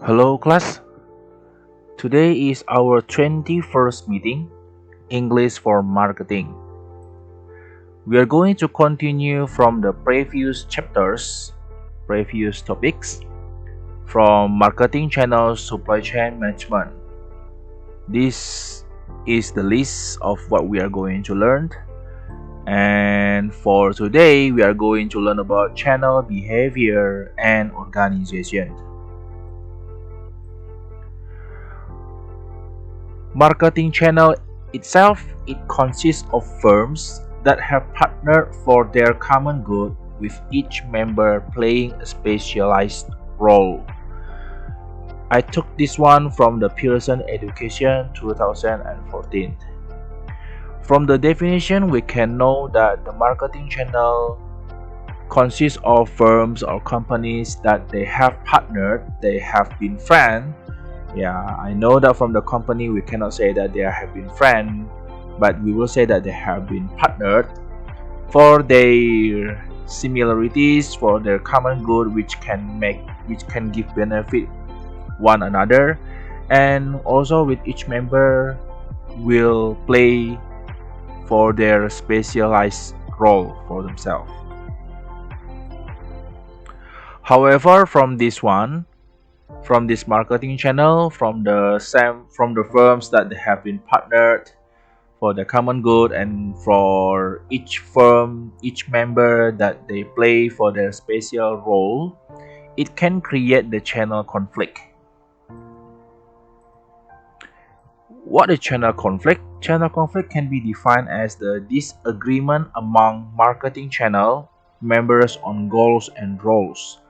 Hello class, today is our 21st meeting, English for Marketing. We are going to continue from the previous chapters, previous topics, from marketing channels, supply chain management. This is the list of what we are going to learn. And for today, we are going to learn about channel behavior and organization. Marketing channel itself, it consists of firms that have partnered for their common good, with each member playing a specialized role. I took this one from the Pearson Education 2014. From the definition, we can know that the marketing channel consists of firms or companies that they have partnered, they have been friends. Yeah, I know that from the company we cannot say that they have been friends, but we will say that they have been partnered for their similarities, for their common good, which can give benefit one another, and also with each member will play for their specialized role for themselves. However, from this marketing channel, from the firms that they have been partnered for the common good, and for each firm, each member that they play for their special role, it can create the channel conflict. What is channel conflict? Channel conflict can be defined as the disagreement among marketing channel members on goals and roles,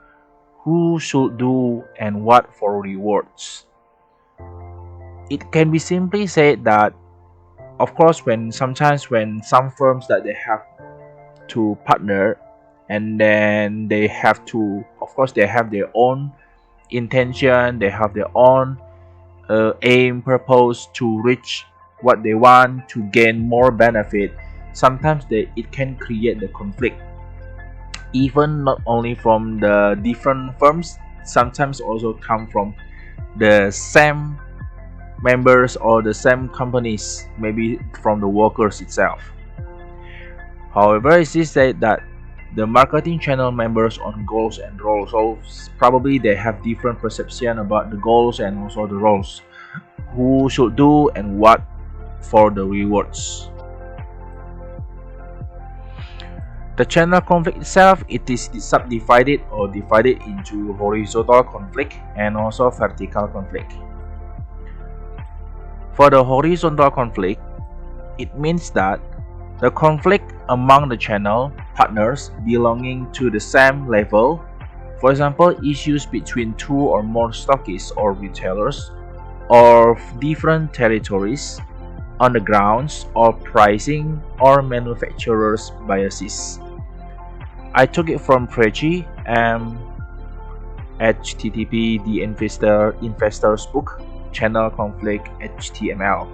who should do and what for rewards. It can be simply said that, of course, when some firms that they have to partner, and then they have to, of course, they have their own intention, they have their own aim, purpose to reach what they want, to gain more benefit. Sometimes it can create the conflict, even not only from the different firms, sometimes also come from the same members or the same companies, maybe from the workers itself. However, it is said that the marketing channel members on goals and roles, so probably they have different perception about the goals and also the roles, who should do and what for the rewards. The channel conflict itself, it is subdivided or divided into horizontal conflict and also vertical conflict. For the horizontal conflict, it means that the conflict among the channel partners belonging to the same level, for example, issues between two or more stockists or retailers, or different territories, on the grounds of pricing or manufacturers' biases. I took it from Pregi and http the investor's book, channel conflict HTML.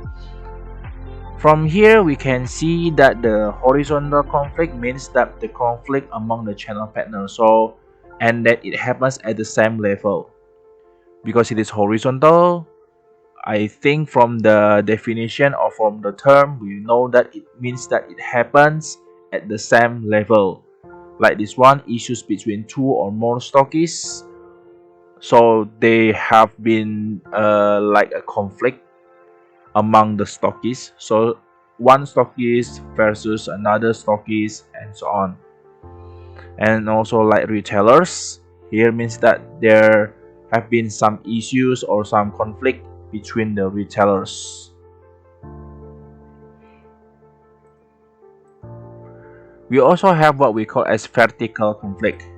From here, we can see that the horizontal conflict means that the conflict among the channel partners, and that it happens at the same level. Because it is horizontal, I think from the definition or from the term, we know that it means that it happens at the same level. Like this one, issues between two or more stockists. So they have been like a conflict among the stockists. So one stockist versus another stockist, and so on. And also like retailers, here means that there have been some issues or some conflict between the retailers. We also have what we call as vertical conflict.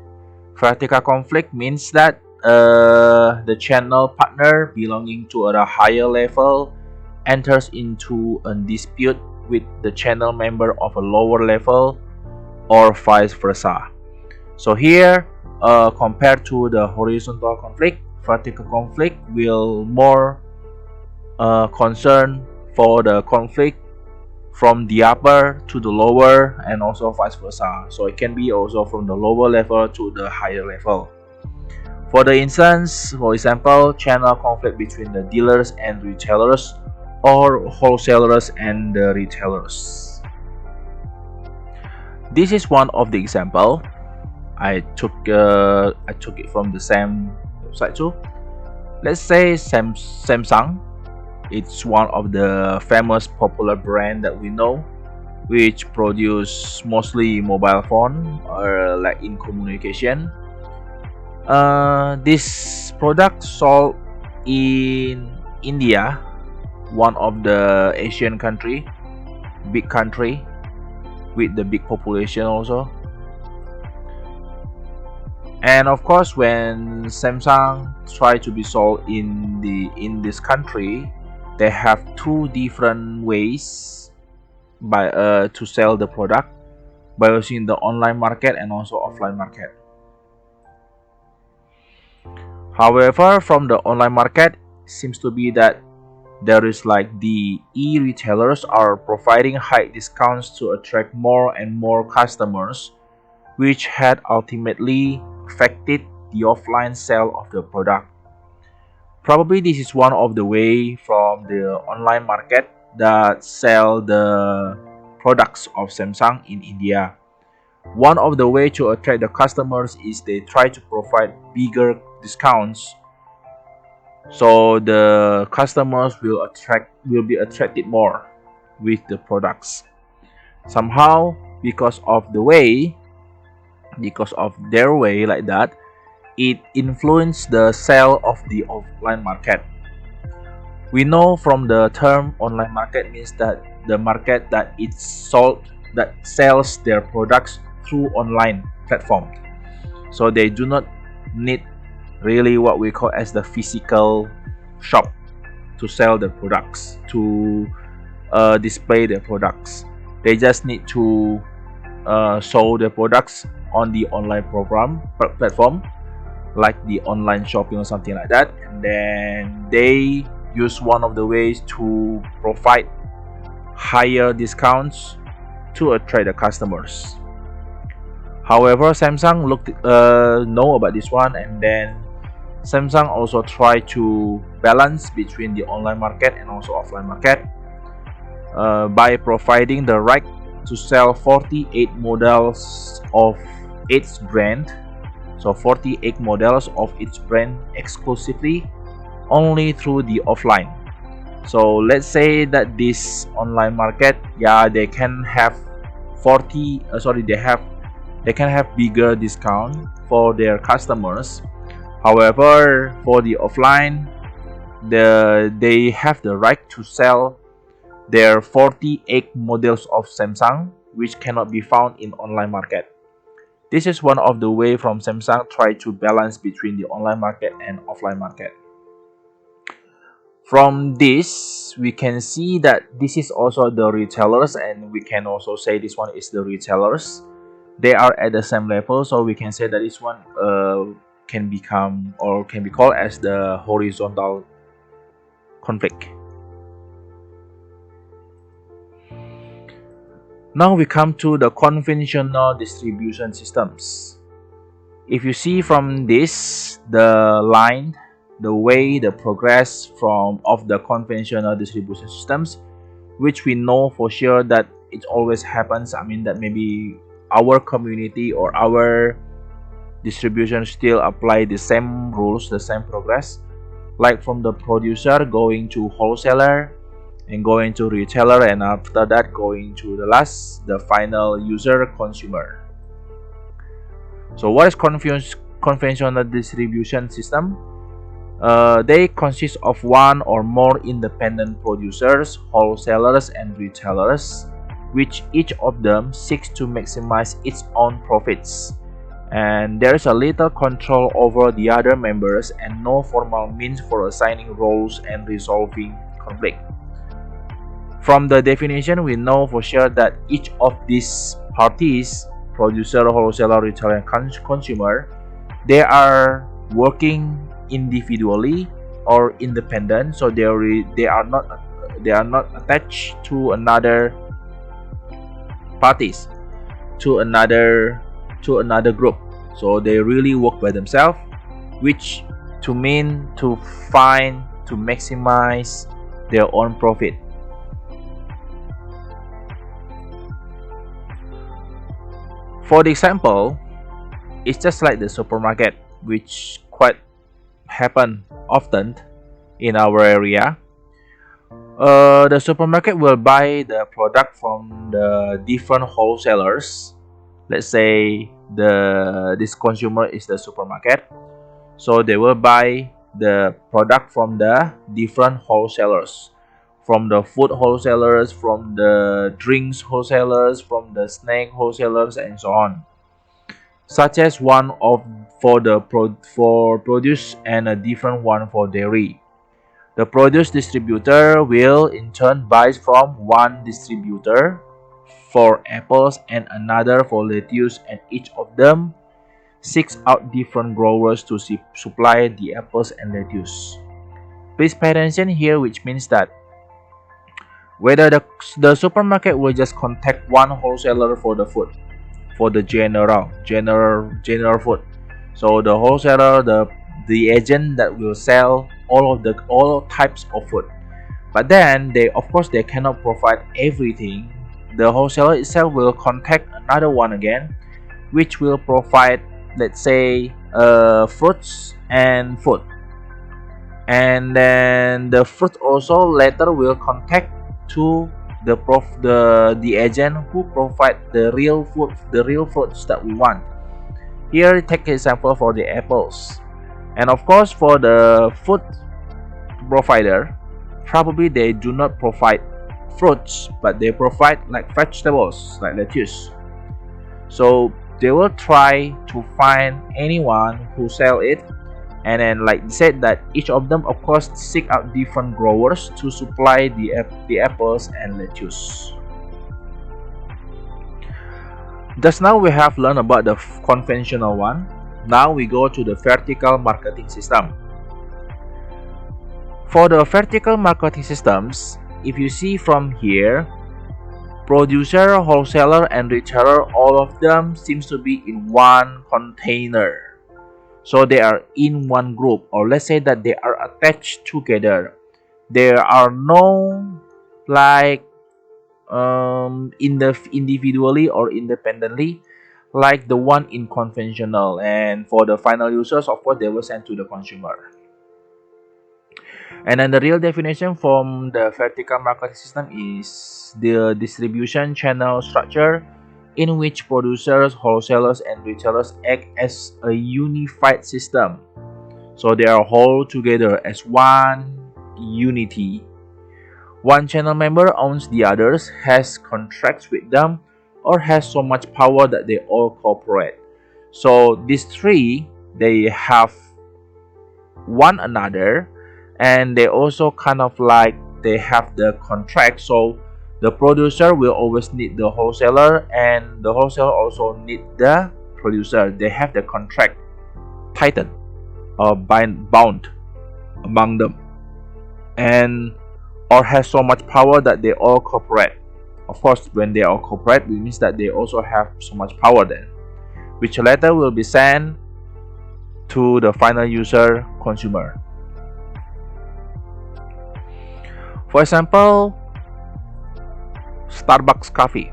Vertical conflict means that the channel partner belonging to a higher level enters into a dispute with the channel member of a lower level, or vice versa. So here, compared to the horizontal conflict, vertical conflict will more concern for the conflict from the upper to the lower, and also vice versa. So it can be also from the lower level to the higher level. For example, channel conflict between the dealers and retailers or wholesalers and the retailers. This is one of the example. I took it from the same website too. Let's say Samsung. It's one of the famous popular brand that we know, which produce mostly mobile phone or like in communication. This product sold in India, one of the Asian country, big country with the big population also. And of course, when Samsung try to be sold in this country, they have two different ways to sell the product by using the online market and also offline market. However, from the online market, seems to be that there is like the e-retailers are providing high discounts to attract more and more customers, which had ultimately affected the offline sale of the product. Probably this is one of the way from the online market that sell the products of Samsung in India. One of the way to attract the customers is they try to provide bigger discounts, so the customers will be attracted more with the products. Somehow, because of their way like that, it influenced the sale of the offline market. We know from the term online market means that the market that sells their products through online platform. So they do not need really what we call as the physical shop to sell their products, to display their products. They just need to show their products on the online platform, like the online shopping or something like that, and then they use one of the ways to provide higher discounts to attract the customers. However, Samsung know about this one, and then Samsung also try to balance between the online market and also offline market by providing the right to sell 48 models of its brand. So 48 models of its brand exclusively only through the offline. So let's say that this online market, yeah, they can have they can have bigger discount for their customers. However, for the offline, they have the right to sell their 48 models of Samsung, which cannot be found in online market. This is one of the way from Samsung try to balance between the online market and offline market. From this, we can see that this is also the retailers, and we can also say this one is the retailers. They are at the same level, so we can say that this one can be called as the horizontal conflict. Now we come to the conventional distribution systems. If you see from this, the line, the way the progress of the conventional distribution systems, which we know for sure that it always happens. I mean that maybe our community or our distribution still apply the same rules, the same progress, like from the producer going to wholesaler and going to retailer, and after that going to the final user, consumer. So what is conventional distribution system? They consist of one or more independent producers, wholesalers, and retailers, which each of them seeks to maximize its own profits. And there is a little control over the other members and no formal means for assigning roles and resolving conflict. From the definition, we know for sure that each of these parties, producer, wholesaler, retailer, and consumer, they are working individually or independent, so they are not attached to another parties, to another group. So they really work by themselves, which to mean to find to maximize their own profit. For the example, it's just like the supermarket, which quite happen often in our area. The supermarket will buy the product from the different wholesalers. Let's say this consumer is the supermarket, so they will buy the product from the different wholesalers, from the food wholesalers, from the drinks wholesalers, from the snack wholesalers, and so on. Such as one of for produce and a different one for dairy. The produce distributor will in turn buy from one distributor for apples and another for lettuce, and each of them seeks out different growers to supply the apples and lettuce. Please pay attention here, which means that whether the supermarket will just contact one wholesaler for the food, for the general food. So the wholesaler, the agent that will sell all types of food. But then they of course they cannot provide everything. The wholesaler itself will contact another one again, which will provide, let's say, fruits and food. And then the fruit also later will contact to the agent who provide the real fruits that we want. Here take example for the apples. And of course for the food provider, probably they do not provide fruits, but they provide like vegetables like lettuce. So they will try to find anyone who sell it, and then like said that each of them of course seek out different growers to supply the apples and lettuce. Just now we have learned about the conventional one. Now we go to the vertical marketing system. For the vertical marketing systems, if you see from here, producer, wholesaler, and retailer, all of them seems to be in one container. So they are in one group, or let's say that they are attached together. There are no like individually or independently like the one in conventional. And for the final users, of course, they will send to the consumer. And then the real definition from the vertical marketing system is the distribution channel structure in which producers, wholesalers, and retailers act as a unified system. So they are all together as one unity. One channel member owns the others, has contracts with them, or has so much power that they all cooperate. So these three, they have one another, and they also kind of like they have the contract. So the producer will always need the wholesaler, and the wholesaler also need the producer. They have the contract tightened or bound among them, and or has so much power that they all cooperate. Of course, when they all cooperate, it means that they also have so much power then, which later will be sent to the final user, consumer. For example, Starbucks coffee.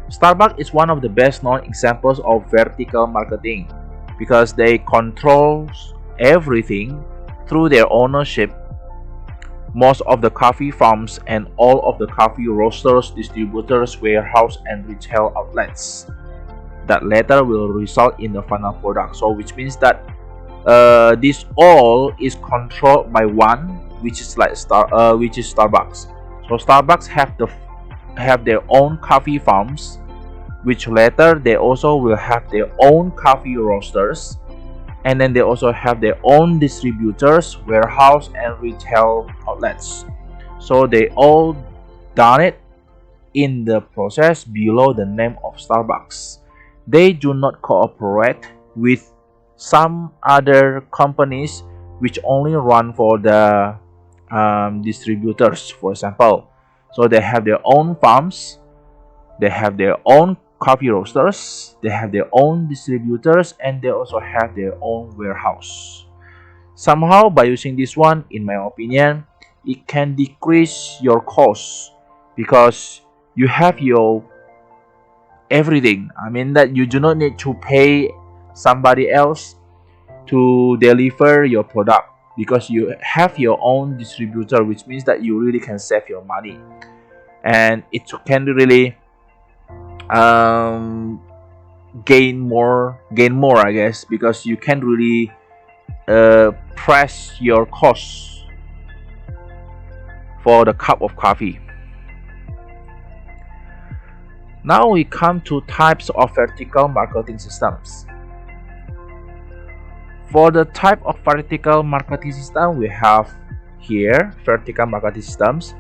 Starbucks is one of the best known examples of vertical marketing because they control everything through their ownership. Most of the coffee farms and all of the coffee roasters, distributors, warehouse, and retail outlets that later will result in the final product. So which means that this all is controlled by one, which is like Starbucks. So Starbucks have their own coffee farms, which later they also will have their own coffee roasters, and then they also have their own distributors, warehouse, and retail outlets. So they all done it in the process below the name of Starbucks. They do not cooperate with some other companies which only run for the distributors, for example. So they have their own farms, they have their own coffee roasters, they have their own distributors, and they also have their own warehouse. Somehow, by using this one, in my opinion, it can decrease your costs because you have your everything. I mean that you do not need to pay somebody else to deliver your product because you have your own distributor, which means that you really can save your money, and it can really um, gain more, I guess, because you can really press your costs for the cup of coffee. Now we come to types of vertical marketing systems. For the type of vertical marketing system, we have here vertical marketing systems.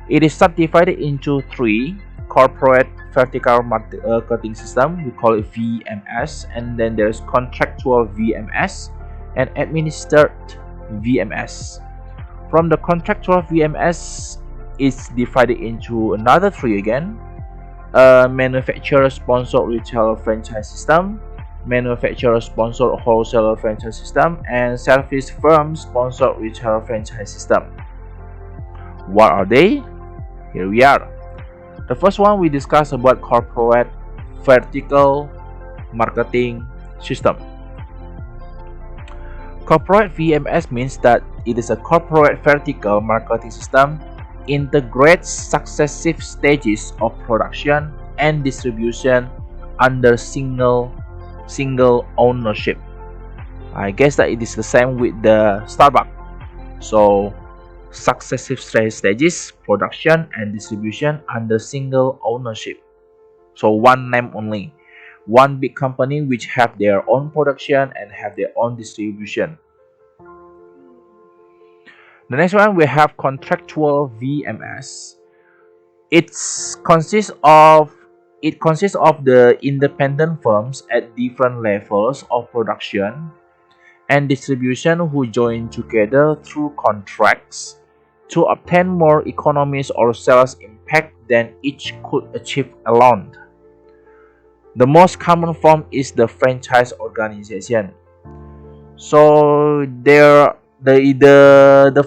It is subdivided into three: corporate vertical marketing system, we call it VMS, and then there's contractual VMS and administered VMS. From the contractual VMS, it's divided into another three again: manufacturer sponsored retailer franchise system, manufacturer sponsored wholesaler franchise system, and service firm sponsored retailer franchise system. What are they? Here we are. The first one we discussed about corporate vertical marketing system. Corporate VMS means that it is a corporate vertical marketing system integrates successive stages of production and distribution under single ownership. I guess that it is the same with the Starbucks. So successive stages, production and distribution under single ownership. So one name only. One big company which have their own production and have their own distribution. The next one we have contractual VMS. It consists of the independent firms at different levels of production and distribution who join together through contracts to obtain more economies or sales impact than each could achieve alone. The most common form is the franchise organization. So the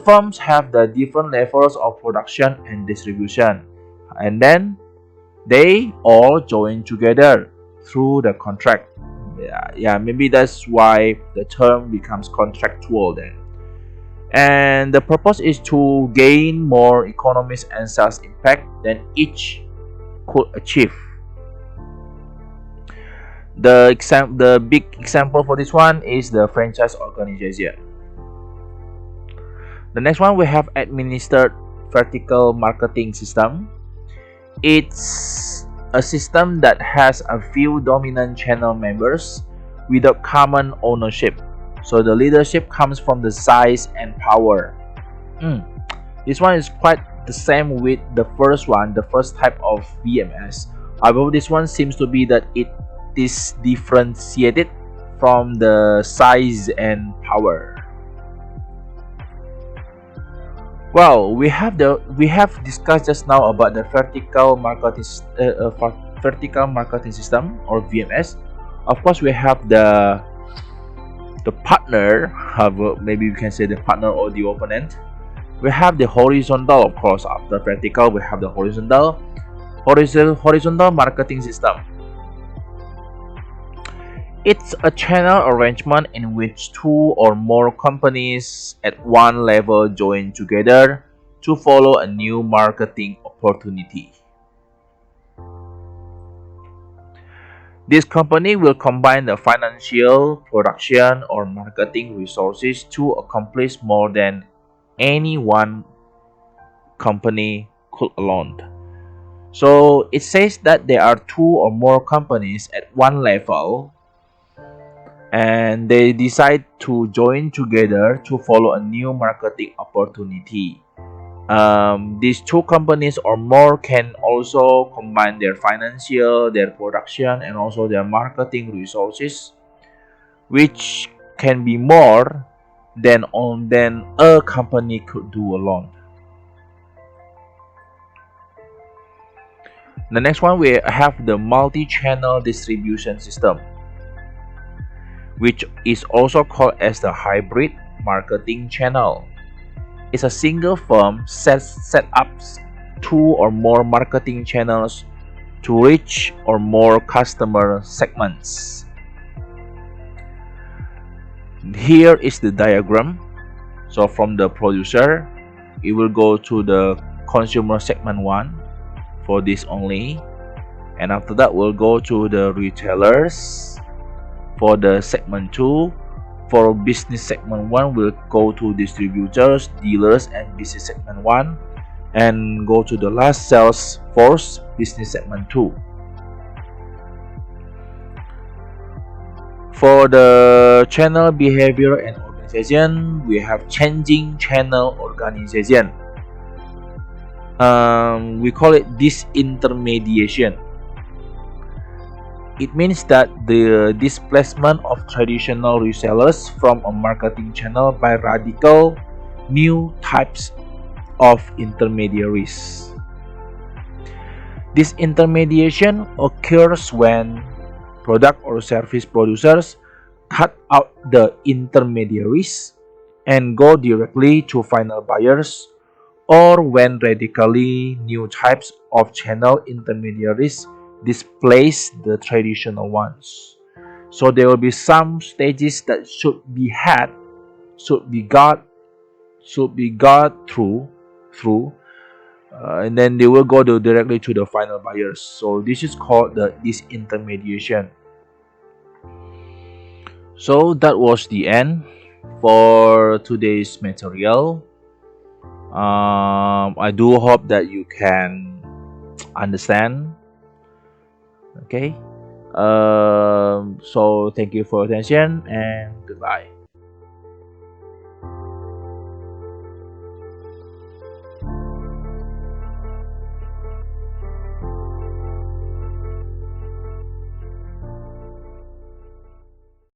firms have the different levels of production and distribution, and then they all join together through the contract. Yeah, maybe that's why the term becomes contractual then. And the purpose is to gain more economies and sales impact than each could achieve. The big example for this one is the franchise organization. The next one we have administered vertical marketing system. It's a system that has a few dominant channel members without common ownership. So the leadership comes from the size and power. This one is quite the same with the first one, the first type of VMS. However, this one seems to be that it is differentiated from the size and power. Well, we have discussed just now about the vertical marketing system or VMS. Of course, we have the partner. Maybe we can say the partner or the opponent. We have the horizontal, of course. After vertical, we have the horizontal marketing system. It's a channel arrangement in which two or more companies at one level join together to follow a new marketing opportunity. This company will combine the financial, production, or marketing resources to accomplish more than any one company could alone. So it says that there are two or more companies at one level and they decide to join together to follow a new marketing opportunity. These two companies or more can also combine their financial, their production, and also their marketing resources, which can be more than a company could do alone. The next one, we have the multi-channel distribution system, which is also called as the hybrid marketing channel. It's a single firm set up two or more marketing channels to reach or more customer segments. Here is the diagram. So from the producer, it will go to the consumer segment 1 for this only, and after that we'll go to the retailers for the segment 2. For business segment 1, we'll go to distributors, dealers, and business segment 1, and go to the last, sales force, business segment 2. For the channel behavior and organization, we have changing channel organization. We call it disintermediation. It means that the displacement of traditional resellers from a marketing channel by radical new types of intermediaries. This intermediation occurs when product or service producers cut out the intermediaries and go directly to final buyers, or when radically new types of channel intermediaries displace the traditional ones. So there will be some stages that should be got through, and then they will go directly to the final buyers. So this is called the disintermediation. So that was the end for today's material. I do hope that you can understand. Okay. So thank you for your attention and goodbye.